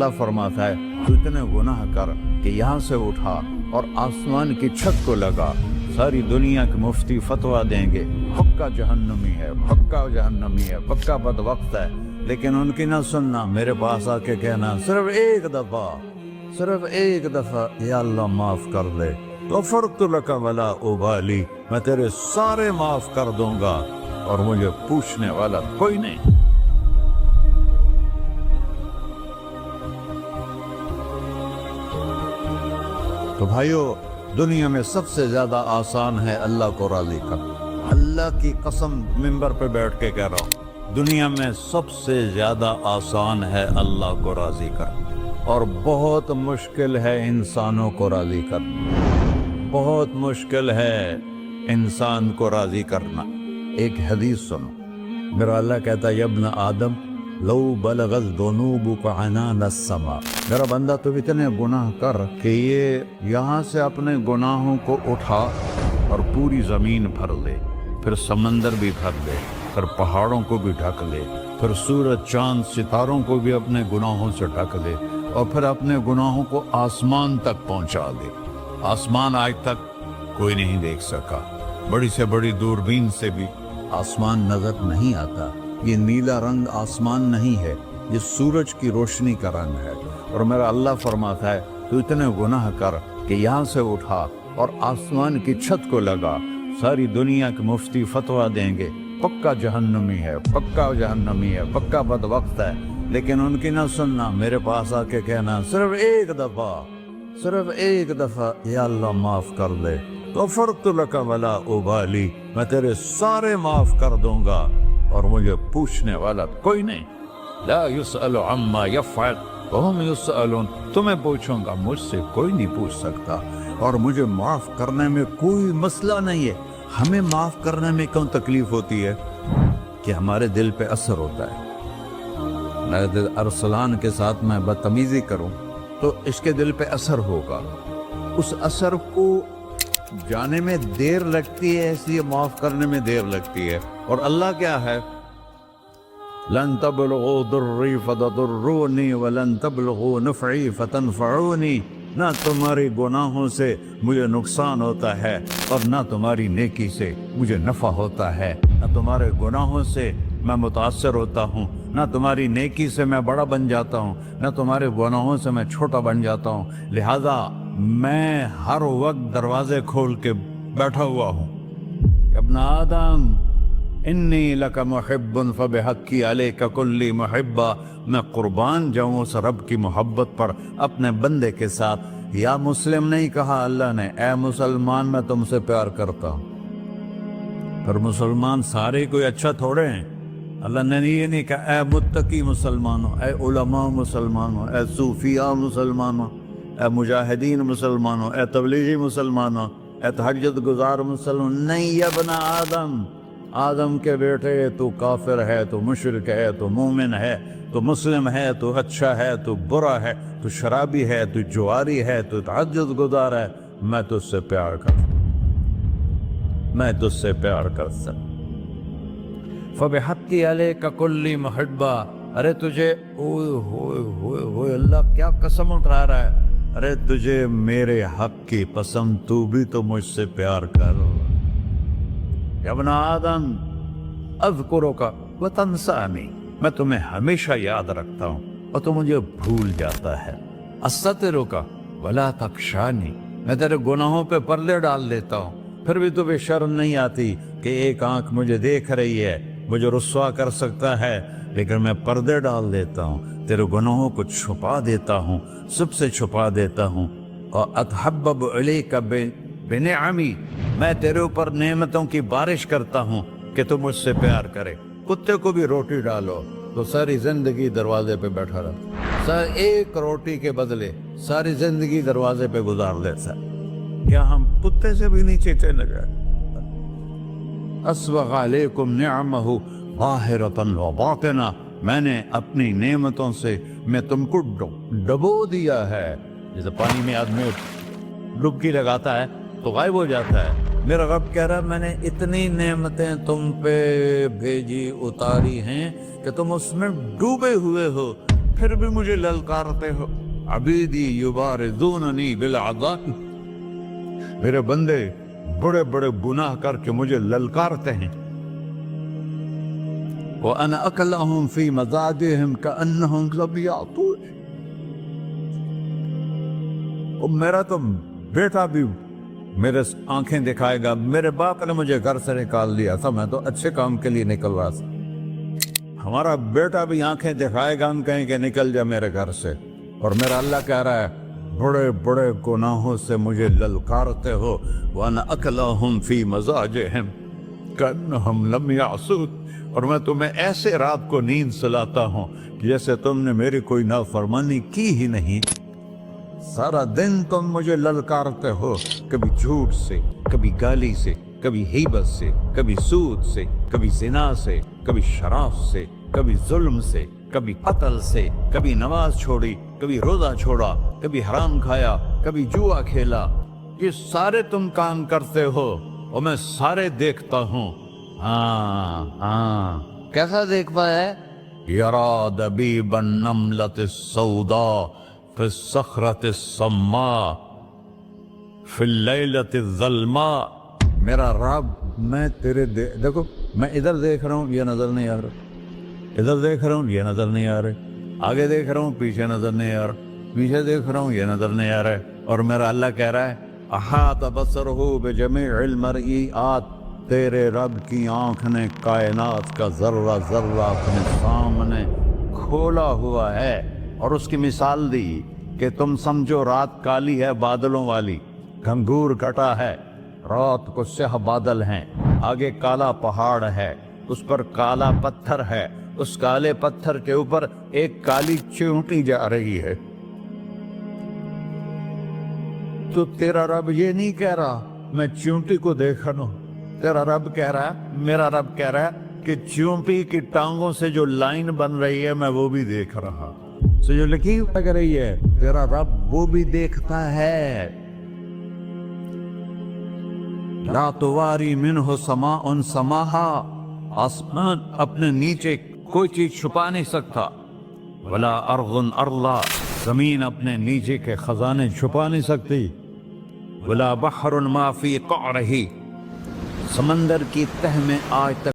अल्लाह फरमाता है तू इतने गुनाह कर कि यहाँ से उठा और आसमान की छत को लगा, सारी दुनिया के मुफ्ती फतवा देंगे पक्का जहन्नमी है, पक्का जहन्नमी है, पक्का बदवक्त है, लेकिन उनकी ना सुनना, मेरे पास आके कहना सिर्फ एक दफा या अल्लाह माफ कर दे, तो फरतु लका वला उबाली, मैं तेरे सारे माफ कर दूंगा और मुझे पूछने वाला कोई नहीं। तो भाइयों, दुनिया में सबसे ज्यादा आसान है अल्लाह को राजी करना। अल्लाह की कसम मिंबर पे बैठ के कह रहा हूँ, दुनिया में सबसे ज्यादा आसान है अल्लाह को राजी करना, और बहुत मुश्किल है इंसानों को राजी करना, बहुत मुश्किल है इंसान को राजी करना। एक हदीस सुनो, मेरा अल्लाह कहता है यब्न आदम लो बलगत दुनूबुका अनान अस्समा, मेरा बंदा तू इतने गुनाह कर कि ये यहाँ से अपने गुनाहों को उठा और पूरी ज़मीन भर ले, फिर समंदर भी भर ले, फिर पहाड़ों को भी ढक ले, फिर सूरज चांद सितारों को भी अपने गुनाहों से ढक ले, और फिर अपने गुनाहों को आसमान तक पहुँचा दे। आसमान आज तक कोई नहीं देख सका, बड़ी से बड़ी दूरबीन से भी आसमान नजर नहीं आता। ये नीला रंग आसमान नहीं है, ये सूरज की रोशनी का रंग है। और मेरा अल्लाह फरमाता है तू इतने गुनाह कर कि यहाँ से उठा और आसमान की छत को लगा, सारी दुनिया के मुफ्ती फतवा देंगे पक्का जहन्नमी है, पक्का जहन्नमी है, पक्का बदवक्त है, लेकिन उनकी ना सुनना, मेरे पास आके कहना सिर्फ एक दफा या अल्लाह माफ कर दे, तो फरतु लका वला उबाली, मैं तेरे सारे माफ कर दूंगा और मुझे पूछने वाला कोई नहीं। ला युसअलु अम्मा यफ़अल वहुम युसअलून, तुम्हें पूछूंगा, मुझसे कोई नहीं पूछ सकता, और मुझे माफ करने में कोई मसला नहीं है। हमें माफ करने में क्यों तकलीफ होती है कि हमारे दिल पे असर होता है। मैं अरसलान के साथ मैं बदतमीजी करूं तो इसके दिल पे असर होगा, उस असर को जाने में देर लगती है, इसलिए माफ करने में देर लगती है। और अल्लाह क्या है, लन तबलगू दुर्री फतदुर्रूनी वलन तबलगू नफ़ई फतनफ़ऊनी, ना तुम्हारे गुनाहों से मुझे नुकसान होता है और ना तुम्हारी नेकी से मुझे नफ़ा होता है। ना तुम्हारे गुनाहों से मैं मुतासर होता हूँ, ना तुम्हारी नेकी से मैं बड़ा बन जाता हूँ, ना तुम्हारे गुनाहों से मैं छोटा बन जाता हूँ। लिहाजा मैं हर वक्त दरवाजे खोल के बैठा हुआ हूँ। इब्न आदम इन्नी लका मुहिब्बुन फबिहक्की अलैका कुल्ली मुहिब्बा, मैं कुर्बान जाऊँ उस रब की मोहब्बत पर अपने बंदे के साथ। या मुस्लिम नहीं कहा अल्लाह ने, ए मुसलमान मैं तुमसे प्यार करता हूँ। पर मुसलमान सारे कोई अच्छा थोड़े हैं। अल्लाह ने ये नहीं कहा ए मुत्तकी मुसलमानों, ए उलमा मुसलमानों, ए सूफिया मुसलमानों, ए मुजाहिदीन मुसलमानों, ए तबलीगी मुसलमानों, ए तहज्जुद गुजार मुसलमान। नहीं यब्न आदम, आदम के बेटे, तू काफिर है, तू मुशरिक है, तू मोमिन है, तू मुस्लिम है, तू अच्छा है, तू बुरा है, तू शराबी है, तू जुआरी है, तू तहज्जुद गुजार है, मैं तुझसे प्यार करता, मैं तुझसे प्यार करता। फबिहक्की अलैका कुल्ली मुहिब्बा, अरे तुझे ओए अल्लाह क्या कसम उठा रहा है, अरे तुझे मेरे हक की कसम, तू भी तो मुझसे प्यार कर। इब्न आदम अज़्कुरुका व तंसानी, मैं तुम्हें हमेशा याद रखता हूँ और तू मुझे भूल जाता है। अस्ततिरुका वला तख्शानी, मैं तेरे गुनाहों पे पर्दे डाल देता हूँ, फिर भी तुम्हें शर्म नहीं आती कि एक आंख मुझे देख रही है, मुझे रुस्वा कर सकता है, लेकिन मैं पर्दे डाल देता हूँ, तेरे गुनाहों को छुपा देता हूँ, सबसे छुपा देता हूँ। और अतहब्बब अलैका बिनिअमी, मैं तेरे ऊपर नेमतों की बारिश करता हूँ कि तू मुझसे प्यार करे। कुत्ते को भी रोटी डालो तो सारी जिंदगी दरवाजे पे बैठा रहता, सर एक रोटी के बदले सारी जिंदगी दरवाजे पे गुजार देता। क्या हम कुत्ते से भी नीचे चले गए? अस्बग़ अलैकुम निअमहु ज़ाहिरतन व बातिना, मैंने अपनी नेमतों से मैं तुमको डबो दिया है। जैसे पानी में आदमी डुबकी लगाता है तो गायब हो जाता है, मेरा रब कह रहा मैंने इतनी नेमतें तुम पे भेजी, उतारी हैं कि तुम उसमें डूबे हुए हो, پھر بھی مجھے للکارتے ہو. عبیدی یبارزوننی بالعذاب، میرے بندے بڑے بڑے گناہ کر کے مجھے للکارتے ہیں. وَأَنَا أَكْلَهُمْ فِي مَزَاجِهِمْ كَأَنَّهُمْ لَمْ يَعْطُونِ. اور میرا تو بیٹا بھی میرے آنکھیں دکھائے گا. میرے باپ نے مجھے گھر سے نکال دیا تھا، میں تو اچھے کام کے لیے نکل رہا تھا. ہمارا بیٹا بھی آنکھیں دکھائے گا، ہم کہیں کہ نکل جا میرے گھر سے. اور میرا اللہ کہہ رہا ہے بڑے بڑے گناہوں سے مجھے للکارتے ہو. وَأَنَا أَكْلَهُمْ فِي مَزَاجِهِمْ كَأَنَّهُمْ لَمْ يَعْصُونِ. اور میں تمہیں ایسے رات کو نیند سلاتا ہوں جیسے تم نے میری کوئی نافرمانی کی ہی نہیں. سارا دن تم مجھے للکارتے ہو، کبھی جھوٹ سے، کبھی گالی سے، کبھی غیبت سے، کبھی سود سے، کبھی زنا سے، کبھی شراب سے، کبھی ظلم سے، کبھی قتل سے، کبھی نماز چھوڑی، کبھی روزہ چھوڑا، کبھی حرام کھایا، کبھی جوا کھیلا. یہ سارے تم کام کرتے ہو اور میں سارے دیکھتا ہوں. ہاں کیسا دیکھ پایا ہے؟ یرا دبیب النملۃ السوداء فی الصخرۃ الصماء فی اللیلۃ الظلماء. میرا رب میں تیرے دیکھو، میں ادھر دیکھ رہا ہوں یہ نظر نہیں آ رہا، ادھر دیکھ رہا ہوں یہ نظر نہیں آ رہے، آگے دیکھ رہا ہوں پیچھے نظر نہیں آ رہا، پیچھے دیکھ رہا ہوں یہ نظر نہیں آ رہا ہے. اور میرا اللہ کہہ رہا ہے احاط بصرہ بجمیع المرئیات. تیرے رب کی آنکھ نے کائنات کا ذرہ ذرہ اپنے سامنے کھولا ہوا ہے. اور اس کی مثال دی کہ تم سمجھو رات کالی ہے بادلوں والی، گھنگور کٹا ہے، رات کو سیاہ بادل ہیں، آگے کالا پہاڑ ہے، اس پر کالا پتھر ہے، اس کالے پتھر کے اوپر ایک کالی چیونٹی جا رہی ہے. تو تیرا رب یہ نہیں کہہ رہا میں چیونٹی کو دیکھ رہا ہوں. تیرا رب کہہ رہا ہے، میرا رب کہہ رہا ہے کہ چیونٹی کی ٹانگوں سے جو لائن بن رہی ہے میں وہ بھی دیکھ رہا. سو جو لکیر لگ رہی ہے تیرا رب وہ بھی دیکھتا ہے. لا تواری منہ سماء سماہا، آسمان اپنے نیچے کوئی چیز چھپا نہیں سکتا. ولا ارض ارضا، زمین اپنے نیچے کے خزانے چھپا نہیں سکتی. ولا بحر ما فی قعرہ، سمندر کی تہ میں آج تک